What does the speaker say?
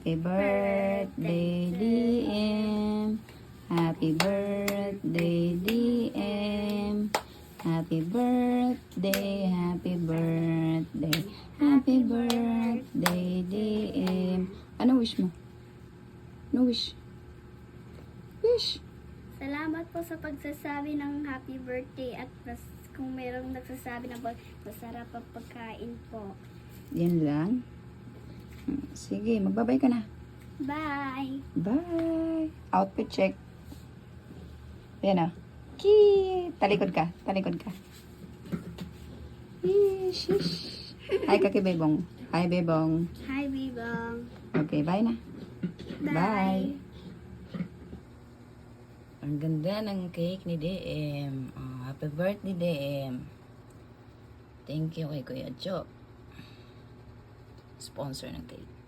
Happy birthday, DM. Happy birthday, DM. Happy birthday, happy birthday, happy birthday, DM. Ano wish mo? No wish. Wish. Salamat po sa pagsasabi ng happy birthday at kung mayroong nagsasabi na masarap ang pagkain po. Yan lang. Sige, magbabay ka na. Bye! Bye! Outfit check. Ayan o. Kii! Talikod ka. Talikod ka. Shish. Hi ka kay Bebong. Hi, Bebong. Hi, Bibang! Okay, bye na. Bye. Ang ganda ng cake ni DM. Oh, happy birthday, DM. Thank you kay Kuya Jo. Sponsor ng cake.